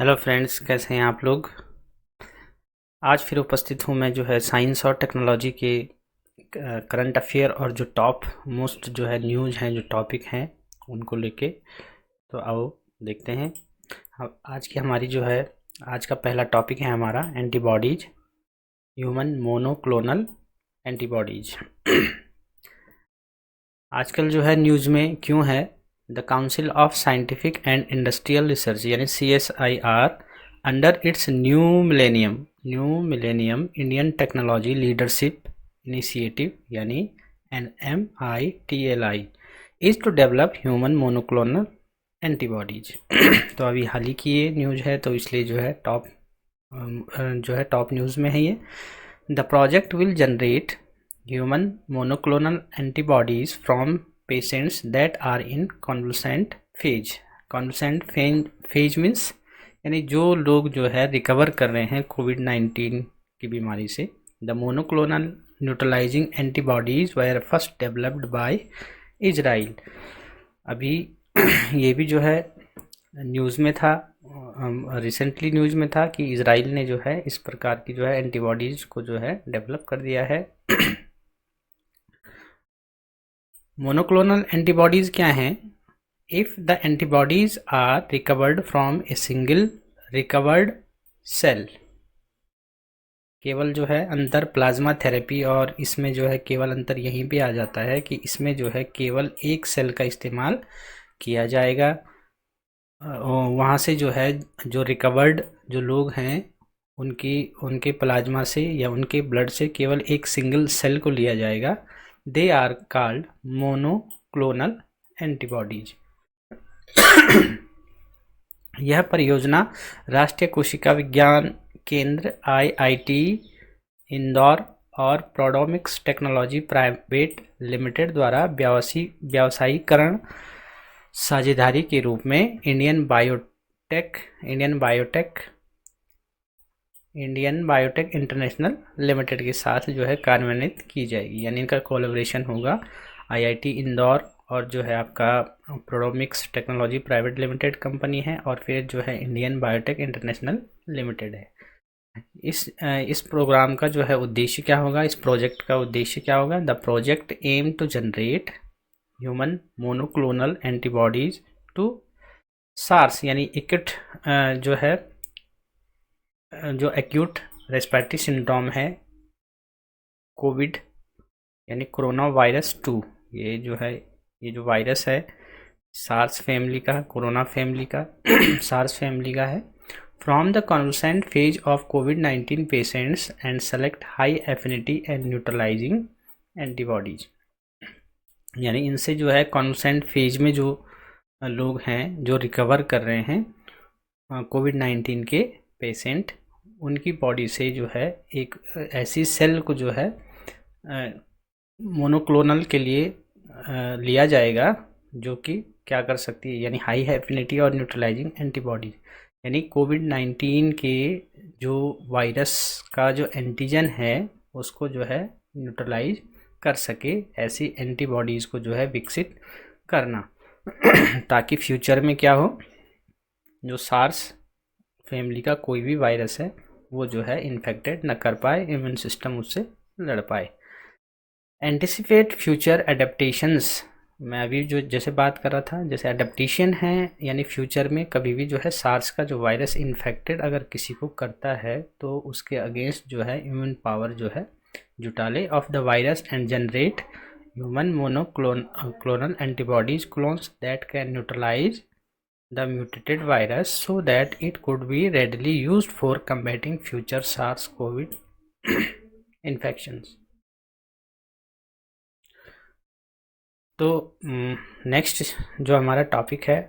Hello friends, कैसे हैं आप लोग। आज फिर उपस्थित हूँ मैं जो है साइंस और टेक्नोलॉजी के करंट अफेयर और जो टॉप मोस्ट जो है न्यूज़ हैं, जो टॉपिक हैं उनको लेके। तो आओ देखते हैं। अब आज की हमारी जो है आज का पहला टॉपिक है हमारा एंटीबॉडीज, ह्यूमन मोनोक्लोनल एंटीबॉडीज। आजकल जो है न्यूज़ में क्यों है, the council of scientific and industrial research यानी CSIR under its new millennium Indian technology leadership initiative यानी NMITLI is to develop human monoclonal antibodies. तो अभी हाल ही की ये न्यूज़ है, तो इसलिए जो है टॉप न्यूज़ में है ये। The project will generate human monoclonal antibodies from patients that are in convalescent phase। convalescent phase means यानी जो लोग जो है रिकवर कर रहे हैं कोविड-19 की बीमारी से। The monoclonal neutralising antibodies were first developed by Israel. अभी ये भी जो है न्यूज़ में था, रिसेंटली न्यूज़ में था कि इजराइल ने जो है इस प्रकार की जो है एंटीबॉडीज़ को जो है डेवलप कर दिया है। मोनोक्लोनल एंटीबॉडीज़ क्या हैं? If the antibodies are recovered from a single recovered cell, केवल जो है अंतर प्लाज्मा थेरेपी और इसमें जो है केवल अंतर यहीं पे आ जाता है कि इसमें जो है केवल एक सेल का इस्तेमाल किया जाएगा। वहाँ से जो है जो रिकवर्ड जो लोग हैं उनके प्लाज्मा से या उनके ब्लड से केवल एक सिंगल सेल को लिया जाएगा। They are called monoclonal antibodies. यह परियोजना राष्ट्रीय कोशिका विज्ञान केंद्र IIT इंदौर और प्रोडोमिक्स टेक्नोलॉजी प्राइवेट लिमिटेड द्वारा व्यावसायीकरण साझेदारी के रूप में इंडियन बायोटेक इंटरनेशनल लिमिटेड के साथ जो है कार्यान्वित की जाएगी, यानी इनका कोलैबोरेशन होगा। IIT इंदौर और जो है आपका प्रोडोमिक्स टेक्नोलॉजी प्राइवेट लिमिटेड कंपनी है और फिर जो है इंडियन बायोटेक इंटरनेशनल लिमिटेड है। इस प्रोग्राम का जो है उद्देश्य क्या होगा, इस प्रोजेक्ट का उद्देश्य क्या होगा? The project aim to generate human monoclonal antibodies to SARS यानी एक्यूट जो है जो एक्यूट रेस्पिरेटरी सिंड्रोम है कोविड यानी कोरोना वायरस 2। ये जो वायरस है सार्स फैमिली का, कोरोना फैमिली का सार्स फैमिली का है। From the convalescent phase of COVID patients and select high affinity and neutralising antibodies, यानी इनसे जो है कॉन्वलसेंट फेज में जो लोग हैं जो रिकवर कर रहे हैं कोविड-19 के पेशेंट, उनकी बॉडी से जो है एक ऐसी सेल को जो है मोनोक्लोनल के लिए लिया जाएगा जो कि क्या कर सकती है, यानी हाई एफिनिटी और न्यूट्रलाइजिंग एंटीबॉडी, यानी कोविड-19 के जो वायरस का जो एंटीजन है उसको जो है न्यूट्रलाइज कर सके, ऐसी एंटीबॉडीज़ को जो है विकसित करना ताकि फ्यूचर में क्या हो, जो सार्स फैमिली का कोई भी वायरस है वो जो है इन्फेक्टेड न कर पाए, इम्यून सिस्टम उससे लड़ पाए। एंटिसिपेट फ्यूचर एडेप्टेशंस, मैं अभी जो जैसे बात कर रहा था, जैसे एडेप्टेशन है यानी फ्यूचर में कभी भी जो है सार्स का जो वायरस इन्फेक्टेड अगर किसी को करता है तो उसके अगेंस्ट जो है इम्यून पावर जो है जुटा ले of the virus and generate human monoclonal antibodies clones that can neutralize the mutated virus so that it could be readily used for combating future SARS-CoV infections। तो नेक्स्ट जो हमारा topic है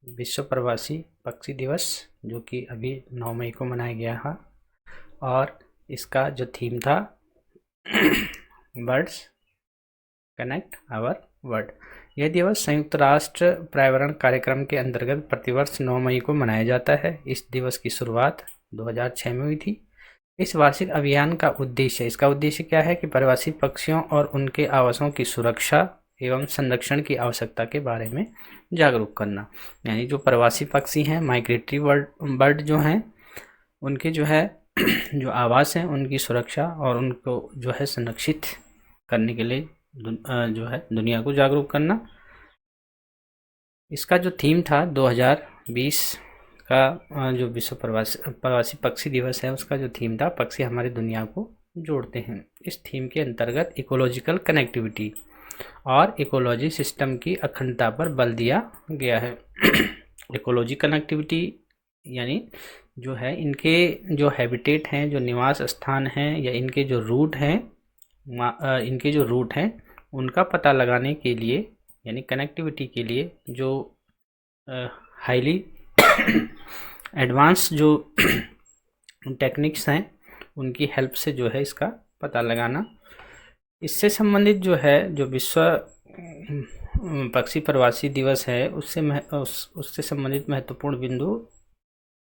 विश्व प्रवासी पक्षी दिवस, जो कि अभी 9 मई को मनाया गया था और इसका जो थीम था बर्ड्स कनेक्ट आवर वर्ल्ड। यह दिवस संयुक्त राष्ट्र पर्यावरण कार्यक्रम के अंतर्गत प्रतिवर्ष 9 मई को मनाया जाता है। इस दिवस की शुरुआत 2006 में हुई थी। इस वार्षिक अभियान का उद्देश्य क्या है कि प्रवासी पक्षियों और उनके आवासों की सुरक्षा एवं संरक्षण की आवश्यकता के बारे में जागरूक करना। यानी जो प्रवासी पक्षी हैं, माइग्रेटरी बर्ड जो हैं, उनके जो है जो आवास हैं उनकी सुरक्षा और उनको जो है संरक्षित करने के लिए जो है दुनिया को जागरूक करना। इसका जो थीम था 2020 का जो विश्व प्रवासी पक्षी दिवस है, उसका जो थीम था पक्षी हमारी दुनिया को जोड़ते हैं। इस थीम के अंतर्गत इकोलॉजिकल कनेक्टिविटी और इकोलॉजी सिस्टम की अखंडता पर बल दिया गया है। इकोलॉजी कनेक्टिविटी यानी जो है इनके जो हैबिटेट हैं, जो निवास स्थान हैं या इनके जो रूट हैं उनका पता लगाने के लिए, यानी कनेक्टिविटी के लिए जो हाईली एडवांस जो टेक्निक्स हैं उनकी हेल्प से जो है इसका पता लगाना। इससे संबंधित जो है जो विश्व पक्षी प्रवासी दिवस है उससे संबंधित महत्वपूर्ण बिंदु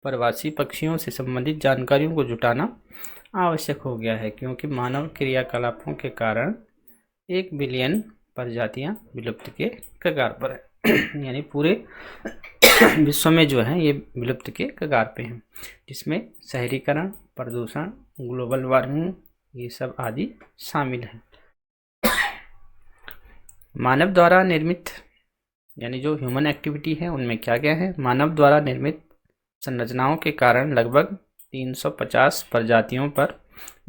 प्रवासी पक्षियों से संबंधित जानकारियों को जुटाना आवश्यक हो गया है, क्योंकि मानव क्रियाकलापों के कारण 1 बिलियन प्रजातियां विलुप्त के कगार पर है। यानी पूरे विश्व में जो है ये विलुप्त के कगार पे हैं, जिसमें शहरीकरण, प्रदूषण, ग्लोबल वार्मिंग ये सब आदि शामिल हैं। मानव द्वारा निर्मित यानी जो ह्यूमन एक्टिविटी है उनमें क्या क्या है? मानव द्वारा निर्मित संरचनाओं के कारण लगभग 350 प्रजातियों पर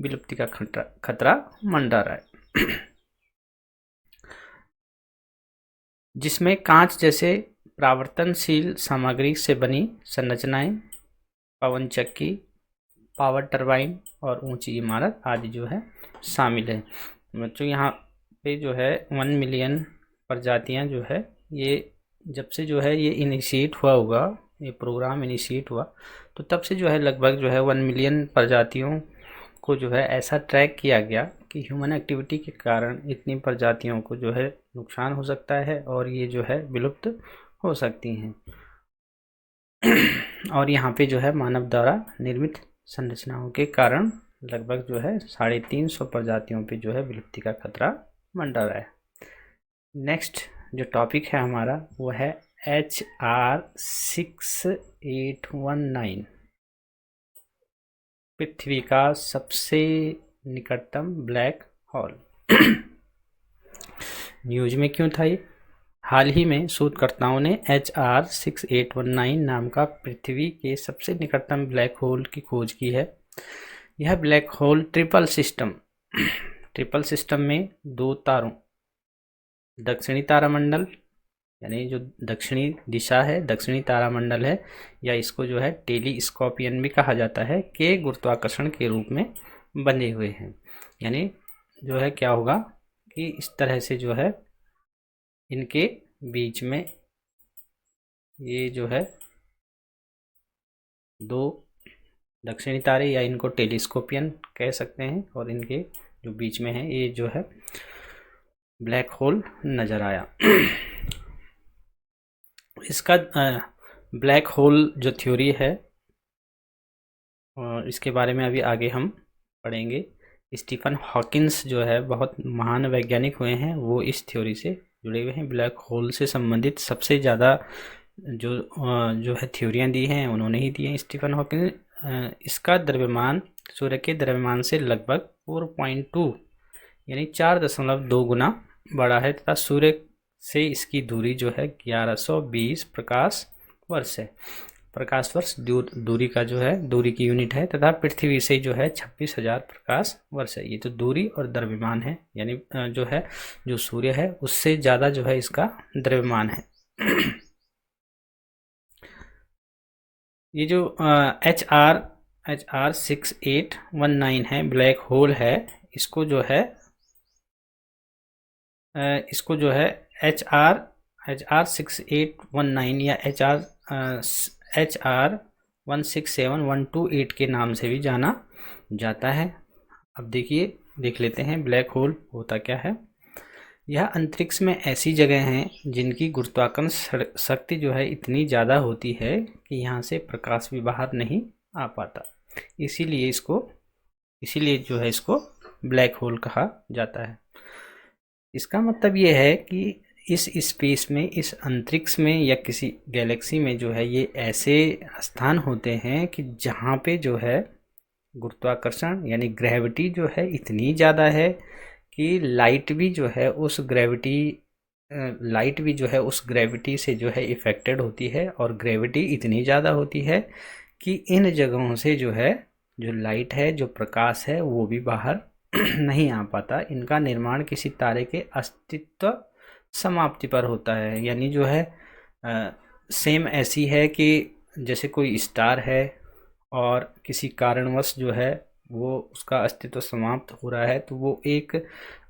विलुप्ति का खतरा मंडरा रहा है, जिसमें कांच जैसे परावर्तनशील सामग्री से बनी संरचनाएं, पवन चक्की, पावर टरबाइन और ऊंची इमारत आदि जो है शामिल है। बच्चों यहाँ पे जो है 1 मिलियन प्रजातियां जो है ये जब से जो है ये इनिशिएट हुआ होगा, ये प्रोग्राम इनिशिएट हुआ तो तब से जो है लगभग जो है 1 मिलियन प्रजातियों को जो है ऐसा ट्रैक किया गया कि ह्यूमन एक्टिविटी के कारण इतनी प्रजातियों को जो है नुकसान हो सकता है और ये जो है विलुप्त हो सकती हैं। और यहाँ पे जो है मानव द्वारा निर्मित संरचनाओं के कारण लगभग जो है 350 प्रजातियों पे जो है विलुप्ति का खतरा मंडरा रहा है। नेक्स्ट जो टॉपिक है हमारा वो है HR 6819, पृथ्वी का सबसे निकटतम ब्लैक होल। न्यूज में क्यों था ये? हाल ही में शोधकर्ताओं ने HR 6819 नाम का पृथ्वी के सबसे निकटतम ब्लैक होल की खोज की है। यह ब्लैक होल ट्रिपल सिस्टम में 2 तारों, दक्षिणी तारामंडल यानी जो दक्षिणी दिशा है, दक्षिणी तारामंडल है, या इसको जो है टेलीस्कोपियन भी कहा जाता है, के गुरुत्वाकर्षण के रूप में बंधे हुए हैं। यानी जो है क्या होगा कि इस तरह से जो है इनके बीच में ये जो है 2 दक्षिणी तारे या इनको टेलीस्कोपियन कह सकते हैं, और इनके जो बीच में है ये जो है ब्लैक होल नज़र आया। इसका ब्लैक होल जो थ्योरी है इसके बारे में अभी आगे हम पढ़ेंगे। स्टीफन हॉकिंस जो है बहुत महान वैज्ञानिक हुए हैं, वो इस थ्योरी से जुड़े हुए हैं। ब्लैक होल से संबंधित सबसे ज़्यादा जो है थ्योरियाँ दी हैं उन्होंने ही दी हैं, स्टीफन हॉकिंस। इसका द्रव्यमान सूर्य के द्रव्यमान से लगभग 4.2 यानी 4.2 गुना बड़ा है, तथा सूर्य से इसकी दूरी जो है 1120 प्रकाश वर्ष है। प्रकाश वर्ष दूरी का जो है दूरी की यूनिट है, तथा पृथ्वी से जो है 26,000 प्रकाश वर्ष है। ये तो दूरी और द्रव्यमान है, यानी जो है जो सूर्य है उससे ज़्यादा जो है इसका द्रव्यमान है। ये जो HR 6819 है ब्लैक होल है, इसको जो है HR 6819 या HR 167128 के नाम से भी जाना जाता है। अब देख लेते हैं ब्लैक होल होता क्या है। यह अंतरिक्ष में ऐसी जगह हैं जिनकी गुरुत्वाकर्षण शक्ति जो है इतनी ज़्यादा होती है कि यहाँ से प्रकाश भी बाहर नहीं आ पाता, इसीलिए जो है इसको ब्लैक होल कहा जाता है। इसका मतलब ये है कि इस स्पेस में, इस अंतरिक्ष में या किसी गैलेक्सी में जो है ये ऐसे स्थान होते हैं कि जहाँ पे जो है गुरुत्वाकर्षण यानी ग्रेविटी जो है इतनी ज़्यादा है कि लाइट भी जो है उस ग्रेविटी से जो है इफेक्टेड होती है, और ग्रेविटी इतनी ज़्यादा होती है कि इन जगहों से जो है जो लाइट है, जो प्रकाश है, वो भी बाहर नहीं आ पाता। इनका निर्माण किसी तारे के अस्तित्व समाप्ति पर होता है, यानी जो है सेम ऐसी है कि जैसे कोई स्टार है और किसी कारणवश जो है वो उसका अस्तित्व समाप्त हो रहा है, तो वो एक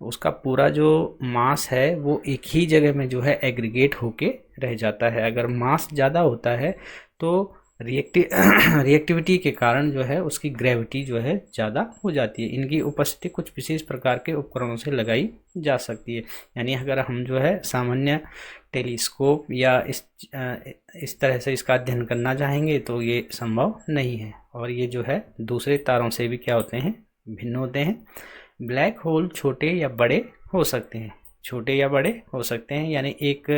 उसका पूरा जो मास है वो एक ही जगह में जो है एग्रीगेट होके रह जाता है। अगर मास ज़्यादा होता है तो रिएक्टिविटी के कारण जो है उसकी ग्रेविटी जो है ज़्यादा हो जाती है। इनकी उपस्थिति कुछ विशेष प्रकार के उपकरणों से लगाई जा सकती है। यानी अगर हम जो है सामान्य टेलीस्कोप या इस तरह से इसका अध्ययन करना चाहेंगे तो ये संभव नहीं है। और ये जो है दूसरे तारों से भी क्या होते हैं, भिन्न होते हैं। ब्लैक होल छोटे या बड़े हो सकते हैं, छोटे या बड़े हो सकते हैं, यानी एक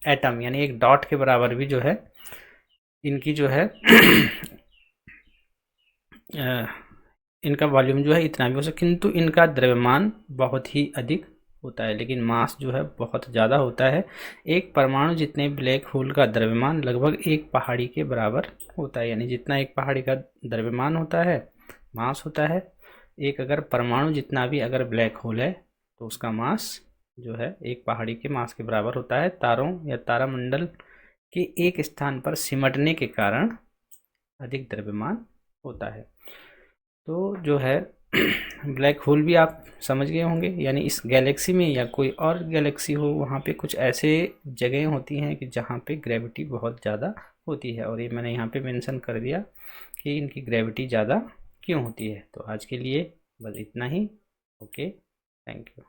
एटम यानी एक डॉट के बराबर भी जो है इनकी जो है इनका वॉल्यूम जो है इतना भी हो सकता, किंतु इनका द्रव्यमान बहुत ही अधिक होता है, लेकिन मास जो है बहुत ज़्यादा होता है। एक परमाणु जितने ब्लैक होल का द्रव्यमान लगभग एक पहाड़ी के बराबर होता है। यानी जितना एक पहाड़ी का द्रव्यमान होता है, मास होता है, एक अगर परमाणु जितना भी अगर ब्लैक होल है तो उसका मास जो है एक पहाड़ी के मास के बराबर होता है। तारों या तारामंडल के एक स्थान पर सिमटने के कारण अधिक द्रव्यमान होता है। तो जो है ब्लैक होल भी आप समझ गए होंगे, यानी इस गैलेक्सी में या कोई और गैलेक्सी हो वहाँ पे कुछ ऐसे जगह होती हैं कि जहाँ पे ग्रेविटी बहुत ज़्यादा होती है, और ये मैंने यहाँ पे मेंशन कर दिया कि इनकी ग्रेविटी ज़्यादा क्यों होती है। तो आज के लिए बस इतना ही। Okay, thank you.